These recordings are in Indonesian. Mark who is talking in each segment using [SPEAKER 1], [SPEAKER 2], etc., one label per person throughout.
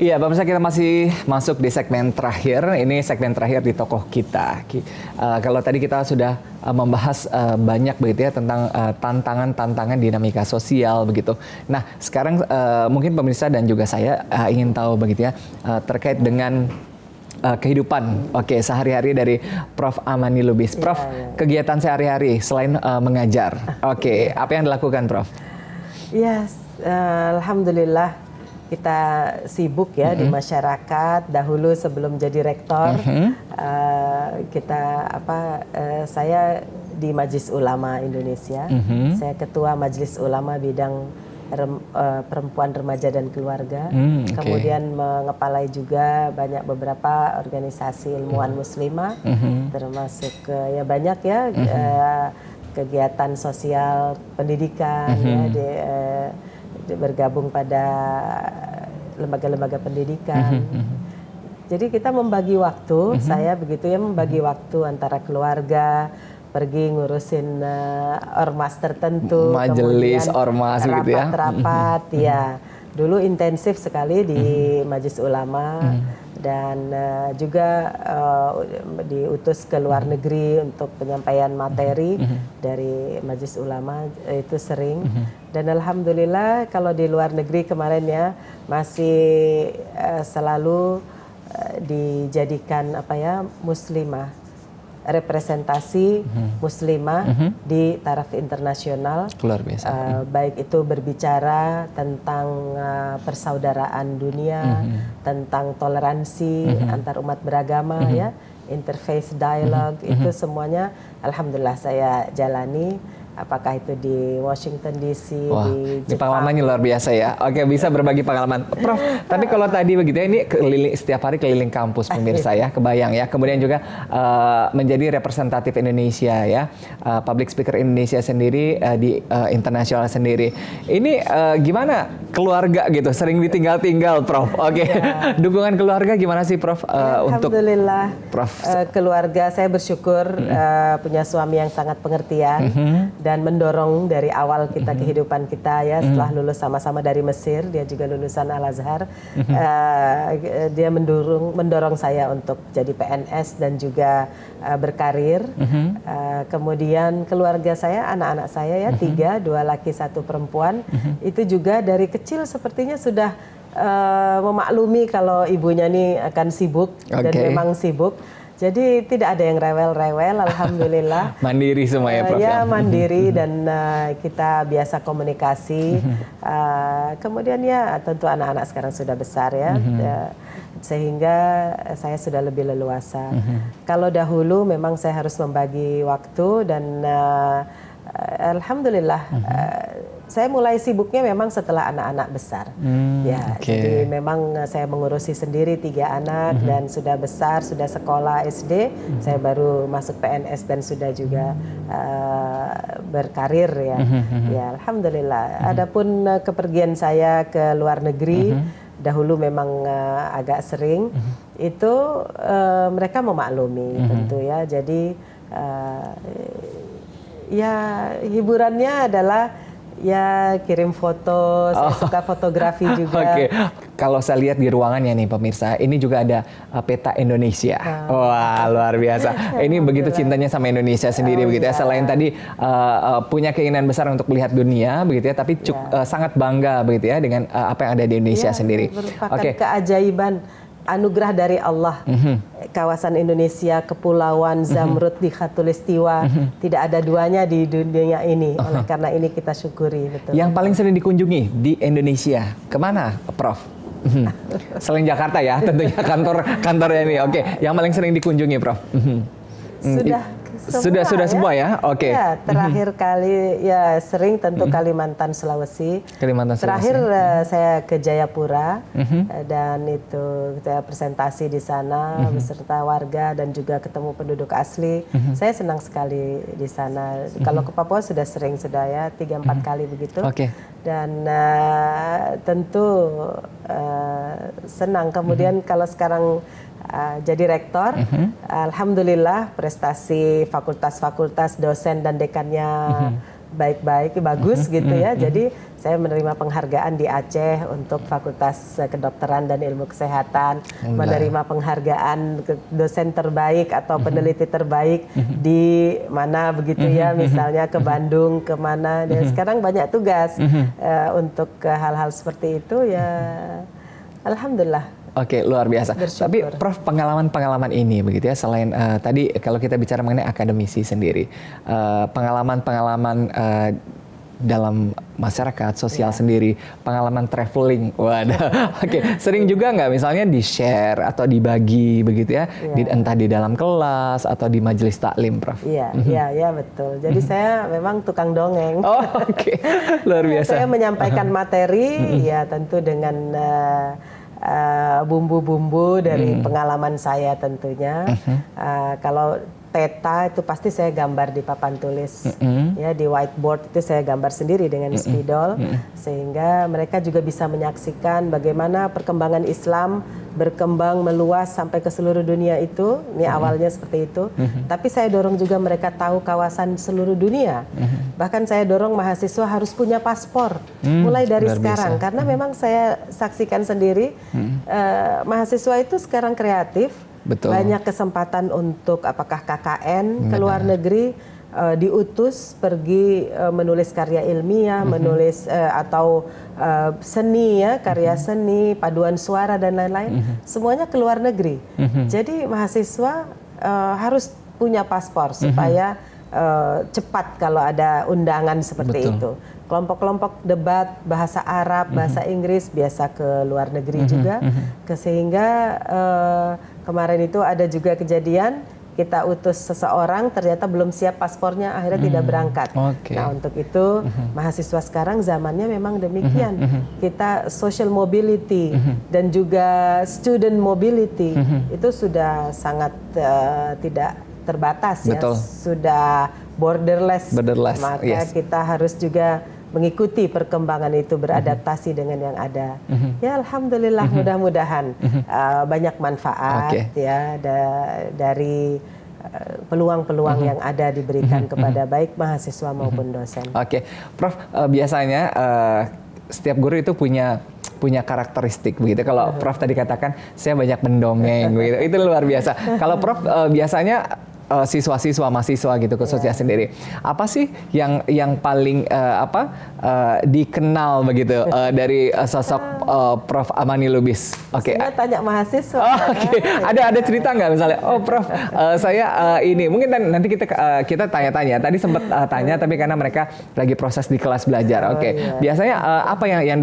[SPEAKER 1] Iya, pemirsa, kita masih masuk di segmen terakhir. Ini segmen terakhir di tokoh kita. Kalau tadi kita sudah membahas banyak begitu ya tentang tantangan-tantangan dinamika sosial begitu. Nah, sekarang mungkin pemirsa dan juga saya ingin tahu begitu ya terkait dengan kehidupan, sehari-hari dari Prof. Amani Lubis. Prof, kegiatan sehari-hari selain mengajar, apa yang dilakukan, Prof?
[SPEAKER 2] Yes, alhamdulillah kita sibuk ya di masyarakat. Dahulu sebelum jadi rektor, saya di Majelis Ulama Indonesia. Saya ketua Majelis Ulama bidang perempuan, remaja dan keluarga. Kemudian mengepalai juga beberapa organisasi ilmuwan muslimah, termasuk ya banyak ya kegiatan sosial pendidikan bergabung pada lembaga-lembaga pendidikan. Jadi kita membagi waktu, saya begitu ya, membagi waktu antara keluarga, pergi ngurusin ormas tertentu,
[SPEAKER 1] majelis ormas gitu ya.
[SPEAKER 2] Rapat-rapat, ya. Dulu intensif sekali di Majelis Ulama dan juga diutus ke luar negeri untuk penyampaian materi dari Majelis Ulama, itu sering. Dan alhamdulillah kalau di luar negeri kemarin ya masih selalu dijadikan muslimah, representasi muslimah di taraf internasional.
[SPEAKER 1] Luar biasa.
[SPEAKER 2] Baik itu berbicara tentang persaudaraan dunia, tentang toleransi antar umat beragama, ya, interfaith dialogue, itu semuanya alhamdulillah saya jalani. Apakah itu di Washington DC, di Jepang.
[SPEAKER 1] Pengalamannya luar biasa ya. Oke, bisa berbagi pengalaman. Prof, tapi kalau tadi begitu ya, ini setiap hari keliling kampus pemirsa ya, kebayang ya. Kemudian juga menjadi representatif Indonesia ya, public speaker Indonesia sendiri di internasional sendiri. Ini gimana keluarga gitu, sering ditinggal-tinggal, Prof? Dukungan keluarga gimana sih, Prof?
[SPEAKER 2] Alhamdulillah,
[SPEAKER 1] Prof,
[SPEAKER 2] keluarga saya bersyukur punya suami yang sangat pengertian. Dan mendorong dari awal kehidupan kita ya, setelah lulus sama-sama dari Mesir, dia juga lulusan Al-Azhar, dia mendorong saya untuk jadi PNS dan juga berkarir. Kemudian keluarga saya, anak-anak saya ya, 3, 2 laki 1 perempuan, itu juga dari kecil sepertinya sudah memaklumi kalau ibunya ini akan sibuk dan memang sibuk. Jadi tidak ada yang rewel-rewel, alhamdulillah.
[SPEAKER 1] Mandiri semua ya, Prof?
[SPEAKER 2] Ya, mandiri dan kita biasa komunikasi. Kemudian ya tentu anak-anak sekarang sudah besar ya, sehingga saya sudah lebih leluasa. Kalau dahulu memang saya harus membagi waktu dan alhamdulillah saya mulai sibuknya memang setelah anak-anak besar. Jadi memang saya mengurusi sendiri 3 anak dan sudah besar, sudah sekolah SD, saya baru masuk PNS dan sudah juga berkarir ya. Ya, alhamdulillah. Adapun kepergian saya ke luar negeri, dahulu memang agak sering, itu mereka memaklumi tentu ya. Jadi ya hiburannya adalah ya kirim foto, saya suka fotografi juga.
[SPEAKER 1] Kalau saya lihat di ruangannya nih pemirsa, ini juga ada peta Indonesia. Wah, luar biasa. Ini begitu cintanya sama Indonesia sendiri begitu ya. Selain tadi punya keinginan besar untuk melihat dunia begitu ya, tapi sangat bangga begitu ya dengan apa yang ada di Indonesia sendiri.
[SPEAKER 2] Merupakan keajaiban, anugerah dari Allah. Kawasan Indonesia, Kepulauan Zamrud di Khatulistiwa, tidak ada duanya di dunia ini. Oleh karena ini kita syukuri. Betul.
[SPEAKER 1] Yang paling sering dikunjungi di Indonesia, kemana, Prof? Selain Jakarta ya, tentunya kantornya ini. Yang paling sering dikunjungi, Prof? Sudah semua ya. Ya,
[SPEAKER 2] terakhir kali ya sering tentu Kalimantan, Sulawesi. Terakhir saya ke Jayapura dan itu saya presentasi di sana beserta warga dan juga ketemu penduduk asli. Saya senang sekali di sana. Kalau ke Papua sudah ya 3-4 kali begitu. Dan tentu senang. Kemudian kalau sekarang jadi rektor, alhamdulillah prestasi fakultas-fakultas, dosen dan dekannya baik-baik, bagus gitu ya. Jadi saya menerima penghargaan di Aceh untuk Fakultas Kedokteran dan Ilmu Kesehatan, menerima penghargaan dosen terbaik atau peneliti terbaik di mana begitu ya, misalnya ke Bandung, kemana. Dan sekarang banyak tugas untuk hal-hal seperti itu ya. Alhamdulillah.
[SPEAKER 1] Oke, luar biasa.
[SPEAKER 2] Bersyukur.
[SPEAKER 1] Tapi Prof, pengalaman-pengalaman ini begitu ya, selain tadi kalau kita bicara mengenai akademisi sendiri, pengalaman-pengalaman dalam masyarakat sosial sendiri, pengalaman traveling, waduh, oke, sering juga nggak misalnya di-share atau dibagi begitu ya, entah di dalam kelas atau di majelis taklim, Prof?
[SPEAKER 2] Iya, iya betul. Jadi saya memang tukang dongeng.
[SPEAKER 1] Oh, oke, luar biasa.
[SPEAKER 2] Saya menyampaikan materi, ya tentu dengan bumbu-bumbu dari pengalaman saya tentunya. Kalau peta itu pasti saya gambar di papan tulis, ya di whiteboard itu saya gambar sendiri dengan spidol, sehingga mereka juga bisa menyaksikan bagaimana perkembangan Islam berkembang meluas sampai ke seluruh dunia itu. Ini awalnya seperti itu. Tapi saya dorong juga mereka tahu kawasan seluruh dunia. Bahkan saya dorong mahasiswa harus punya paspor mulai dari sekarang, karena memang saya saksikan sendiri mahasiswa itu sekarang kreatif.
[SPEAKER 1] Betul.
[SPEAKER 2] Banyak kesempatan untuk apakah KKN ke luar negeri, diutus pergi menulis karya ilmiah, menulis atau seni ya, karya seni, paduan suara dan lain-lain, semuanya ke luar negeri. Jadi mahasiswa harus punya paspor supaya cepat kalau ada undangan seperti itu. Kelompok-kelompok debat bahasa Arab, bahasa Inggris biasa ke luar negeri juga, sehingga kemarin itu ada juga kejadian kita utus seseorang ternyata belum siap paspornya, akhirnya tidak berangkat. Nah untuk itu mahasiswa sekarang zamannya memang demikian. Kita social mobility dan juga student mobility itu sudah sangat tidak terbatas.
[SPEAKER 1] Betul.
[SPEAKER 2] Ya, sudah borderless. Maka kita harus juga mengikuti perkembangan itu, beradaptasi dengan yang ada. Ya alhamdulillah, mudah-mudahan banyak manfaat ya dari peluang-peluang yang ada diberikan kepada baik mahasiswa maupun dosen.
[SPEAKER 1] Prof, biasanya setiap guru itu punya karakteristik begitu. Kalau Prof tadi katakan saya banyak mendongeng begitu. Itu luar biasa. Kalau Prof biasanya siswa-siswa, mahasiswa gitu khususnya sendiri, apa sih yang paling dikenal begitu dari sosok Prof Amani Lubis?
[SPEAKER 2] Saya tanya mahasiswa.
[SPEAKER 1] Ada cerita nggak misalnya? Oh Prof, saya ini mungkin nanti kita tanya-tanya. Tadi sempat tanya, tapi karena mereka lagi proses di kelas belajar. Biasanya apa yang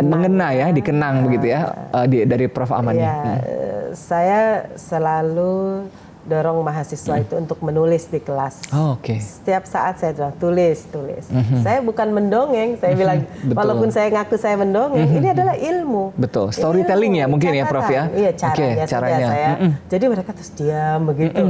[SPEAKER 1] mengena ya, dikenang begitu ya dari Prof Amani?
[SPEAKER 2] Saya selalu dorong mahasiswa itu untuk menulis di kelas. Setiap saat saya bilang tulis. Saya bukan mendongeng, saya bilang walaupun saya ngaku saya mendongeng, ini adalah ilmu.
[SPEAKER 1] Betul, storytelling ya mungkin ya Prof ya.
[SPEAKER 2] Iya caranya. Saya. Jadi mereka terus diam begitu.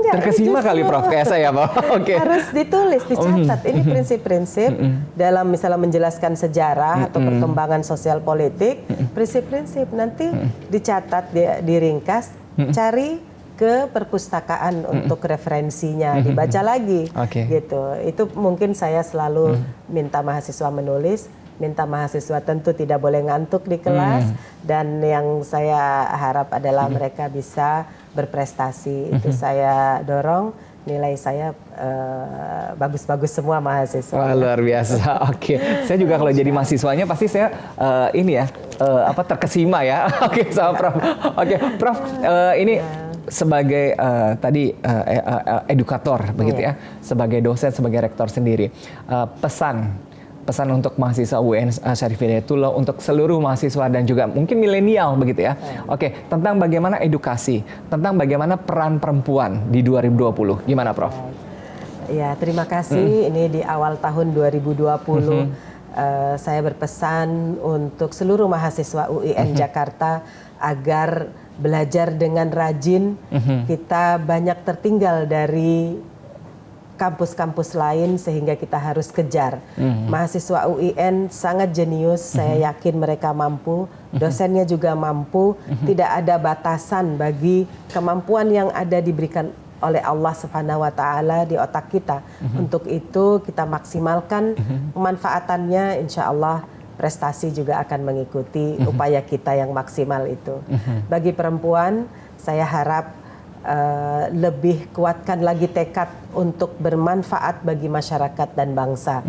[SPEAKER 1] Terkesima kali Prof kayak saya, Pak.
[SPEAKER 2] Harus ditulis, dicatat. Ini prinsip-prinsip dalam misalnya menjelaskan sejarah atau perkembangan sosial politik, prinsip-prinsip nanti dicatat, diringkas, cari ke perpustakaan untuk referensinya, dibaca lagi gitu. Itu mungkin saya selalu minta mahasiswa menulis, minta mahasiswa tentu tidak boleh ngantuk di kelas, dan yang saya harap adalah mereka bisa berprestasi. Itu saya dorong. Nilai saya bagus-bagus semua mahasiswa.
[SPEAKER 1] Wah, luar biasa. Saya juga kalau jadi mahasiswanya pasti saya terkesima ya. Sama Prof. Prof, ini sebagai tadi edukator begitu ya, sebagai dosen, sebagai rektor sendiri, pesan untuk mahasiswa UIN Syarif Hidayatullah, untuk seluruh mahasiswa dan juga mungkin milenial begitu ya. Tentang bagaimana edukasi, tentang bagaimana peran perempuan di 2020. Gimana Prof?
[SPEAKER 2] Ya, terima kasih. Ini di awal tahun 2020 saya berpesan untuk seluruh mahasiswa UIN Jakarta agar belajar dengan rajin. Kita banyak tertinggal dari kampus-kampus lain sehingga kita harus kejar. Mahasiswa UIN sangat jenius, saya yakin mereka mampu, dosennya juga mampu, tidak ada batasan bagi kemampuan yang ada diberikan oleh Allah Subhanahu wa taala di otak kita. Untuk itu kita maksimalkan pemanfaatannya, insya Allah prestasi juga akan mengikuti upaya kita yang maksimal itu. Bagi perempuan, saya harap lebih kuatkan lagi tekad untuk bermanfaat bagi masyarakat dan bangsa.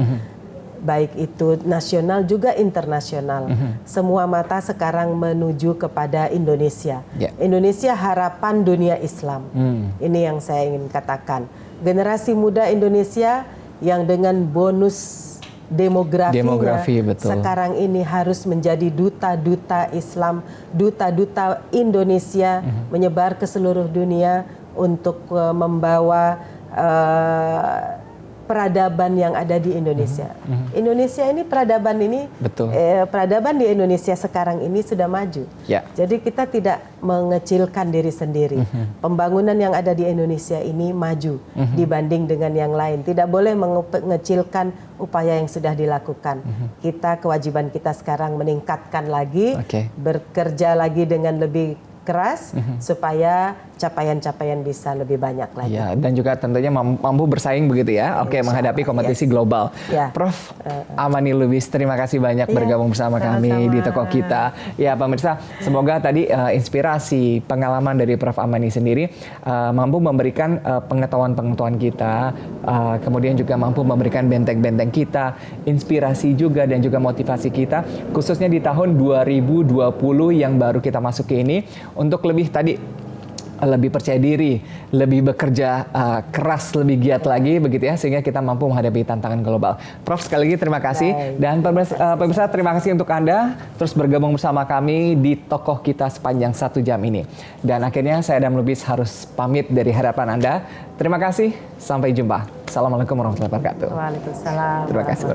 [SPEAKER 2] Baik itu nasional juga internasional. Semua mata sekarang menuju kepada Indonesia. Indonesia harapan dunia Islam. Ini yang saya ingin katakan. Generasi muda Indonesia yang dengan bonus demografinya
[SPEAKER 1] betul.
[SPEAKER 2] sekarang ini harus menjadi duta-duta Islam, duta-duta Indonesia menyebar ke seluruh dunia untuk membawa peradaban yang ada di Indonesia. Indonesia ini peradaban ini, peradaban di Indonesia sekarang ini sudah maju. Jadi kita tidak mengecilkan diri sendiri. Pembangunan yang ada di Indonesia ini maju dibanding dengan yang lain. Tidak boleh mengecilkan upaya yang sudah dilakukan. Kita, kewajiban kita sekarang meningkatkan lagi, bekerja lagi dengan lebih keras supaya capaian-capaian bisa lebih banyak lagi.
[SPEAKER 1] Ya, dan juga tentunya mampu bersaing begitu ya. Menghadapi kompetisi global. Prof. Amani Lubis, terima kasih banyak bergabung bersama kami di Tokoh Kita. Ya, pemirsa, semoga tadi inspirasi, pengalaman dari Prof. Amani sendiri mampu memberikan pengetahuan-pengetahuan kita, kemudian juga mampu memberikan benteng-benteng kita, inspirasi juga dan juga motivasi kita, khususnya di tahun 2020 yang baru kita masuki ini, untuk lebih percaya diri, lebih bekerja keras, lebih giat lagi begitu ya, sehingga kita mampu menghadapi tantangan global. Prof, sekali lagi terima kasih. Dan pemirsa, terima kasih untuk Anda terus bergabung bersama kami di Tokoh Kita sepanjang 1 jam ini. Dan akhirnya saya Adam Lubis harus pamit dari hadapan Anda. Terima kasih, sampai jumpa. Assalamualaikum warahmatullahi wabarakatuh.
[SPEAKER 2] Waalaikumsalam.
[SPEAKER 1] Terima kasih.